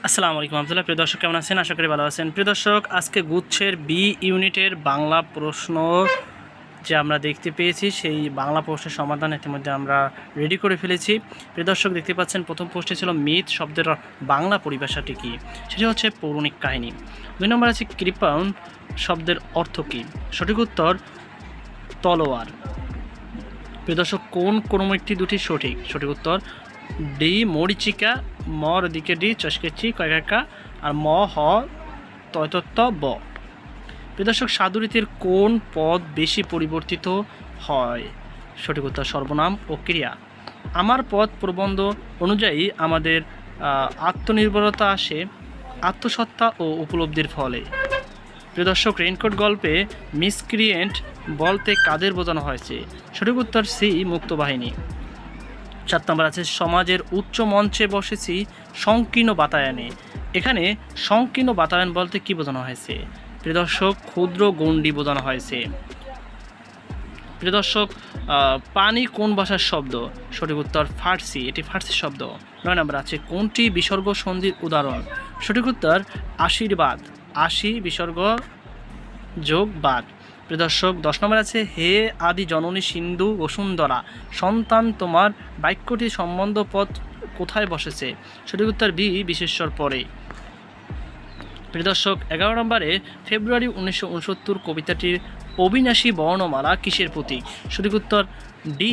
আসসালামু আলাইকুম আব্দুল্লাহ। প্রিয় দর্শক, কেমন আছেন? আশা করি ভালো আছেন। প্রিয় দর্শক, আজকে গুচ্ছের বি ইউনিটের বাংলা প্রশ্ন যে আমরা দেখতে পেয়েছি, সেই বাংলা প্রশ্নের সমাধান ইতিমধ্যে আমরা রেডি করে ফেলেছি। প্রিয় দর্শক, দেখতে পাচ্ছেন প্রথম প্রশ্নে ছিল মিথ শব্দের বাংলা পরিভাষাটি কী? সেটি হচ্ছে পৌরাণিক কাহিনী। 2 নম্বর আছে কৃপণ শব্দের অর্থ কী? সঠিক উত্তর তলোয়ার। প্রিয় দর্শক, কোন ক্রমিকটি দুটি সঠিক? সঠিক উত্তর ডি মরিচিকা, মর দিকে ডি, চস্কেচি কয়কা, আর ম হ তয়তত্ত্ব ব। প্রিয় দর্শক, সাধুরীতির কোন পদ বেশি পরিবর্তিত হয়? সঠিক উত্তর সর্বনাম ও ক্রিয়া। আমার পদ প্রবন্ধ অনুযায়ী আমাদের আত্মনির্ভরতা আসে আত্মসত্তা ও উপলব্ধির ফলে। প্রিয় দর্শক, রেইনকোট গল্পে মিসক্রিয়েন্ট বলতে কাদের বোঝানো হয়েছে? সঠিক উত্তর সি মুক্তবাহিনী। 7 নম্বর আছে সমাজের উচ্চ মঞ্চে বসেছি সংকীর্ণ বাতায়নে। এখানে সংকীর্ণ বাতায়ন বলতে কি বোঝানো হয়েছে? প্রিয় দর্শক, ক্ষুদ্র গণ্ডি বোঝানো হয়েছে। প্রিয় দর্শক, পানি কোন ভাষার শব্দ? সঠিক উত্তর ফার্সি, এটি ফার্সি শব্দ। 9 নম্বর আছে কোনটি বিসর্গ সন্ধির উদাহরণ? সঠিক উত্তর আশীর্বাদ, আশি বিসর্গ যোগ বাদ। প্রিয় দর্শক, 10 নম্বর আছে হে আদি জননী সিন্ধু বসুন্ধরা সন্তান তোমার বাক্যটি সম্বন্ধ পদ কোথায় বসেছে? সঠিক উত্তর বি বিশেষ্যর পরে। প্রিয় দর্শক, 11 নম্বরে ফেব্রুয়ারি 1969 কবিতাটির অবিনাশী বর্ণমালা কিসের প্রতীক? সঠিক উত্তর ডি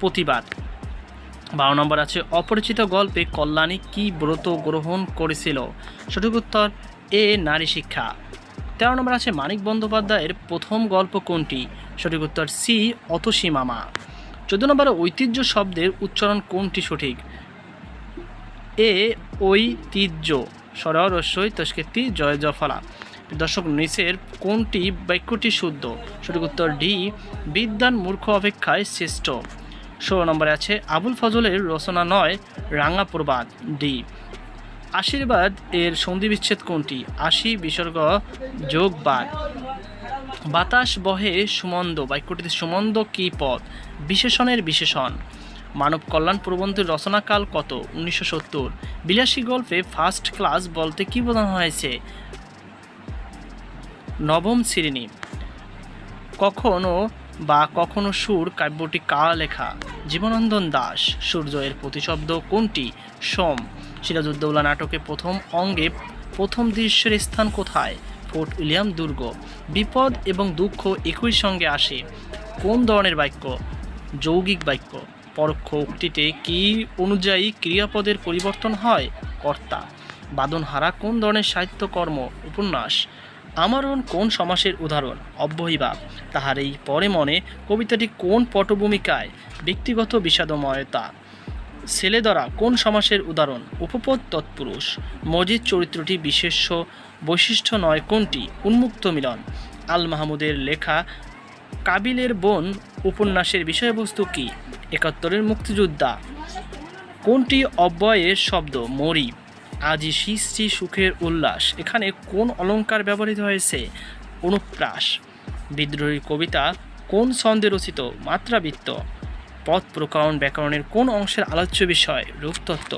প্রতিবাদ। 12 নম্বর আছে অপরিচিত গল্পে কল্যাণী কি ব্রত গ্রহণ করেছিল? সঠিক উত্তর এ নারী শিক্ষা। 13 নম্বর আছে মানিক বন্দ্যোপাধ্যায়ের প্রথম গল্প কোনটি? সঠিক উত্তর সি অতসী মামা। 14 নম্বরে ঐতিহ্য শব্দের উচ্চারণ কোনটি সঠিক? এ ঐতিহ্য, সরল রস্যই তস্কেতি জয় জফলা। দর্শক, নিচের কোনটি বাক্যটি শুদ্ধ? সঠিক উত্তর ডি বিদ্বান মূর্খ অপেক্ষায় শ্রেষ্ঠ। 16 নম্বরে আছে আবুল ফজলের রচনা নয় রাঙা প্রবাদ, ডি। আশীর্বাদ এর সন্ধিবিচ্ছেদ কোনটি? আশি বিসর্গ যোগ বাদ। বাতাস বহে সুমন্দ বাক্যটিতে সুমন্দ কি পদ? বিশেষণের বিশেষণ। মানব কল্যাণ প্রবন্ধের রচনাকাল কত? 1970। বিলাসী গল্পে ফার্স্ট ক্লাস বলতে কি বোঝানো হয়েছে? নবম শ্রেণী। কখনো বা কখনো সুর কাব্যটি কার লেখা? জীবনানন্দ দাশ। সূর্য এর প্রতিশব্দ কোনটি? সোম। সিরাজউদ্দৌলা নাটকে প্রথম অঙ্গে প্রথম দৃশ্যের স্থান কোথায়? ফোর্ট উইলিয়াম দুর্গ। বিপদ এবং দুঃখ একই সঙ্গে আসে কোন ধরনের বাক্য? যৌগিক বাক্য। পরোক্ষ উক্তিতে কি অনুযায়ী ক্রিয়াপদের পরিবর্তন হয়? কর্তা। বাদনহারা কোন ধরনের সাহিত্যকর্ম? উপন্যাস। আমরণ কোন সমাসের উদাহরণ? অব্যয়ীভাব। তাহার এই পরে মনে কবিতাটি কোন পটভূমিকায়? ব্যক্তিগত বিষাদময়তা। ছেলেদরা কোন সমাসের উদাহরণ? উপপদ তৎপুরুষ। মজিদ চরিত্রটি বিশেষ্য বৈশিষ্ট্য নয় কোনটি? উন্মুক্ত মিলন। আল মাহমুদের লেখা কাবিলের বোন উপন্যাসের বিষয়বস্তু কি? 71-এর মুক্তিযোদ্ধা। কোনটি অব্যয়ের শব্দ? মরি। আজি সৃষ্টি সুখের উল্লাস, এখানে কোন অলঙ্কার ব্যবহৃত হয়েছে? অনুপ্রাস। বিদ্রোহী কবিতা কোন ছন্দে রচিত? মাত্রাবৃত্ত। পদ প্রকরণ ব্যাকরণের কোন অংশের আলোচ্য বিষয়? রূপতত্ত্ব।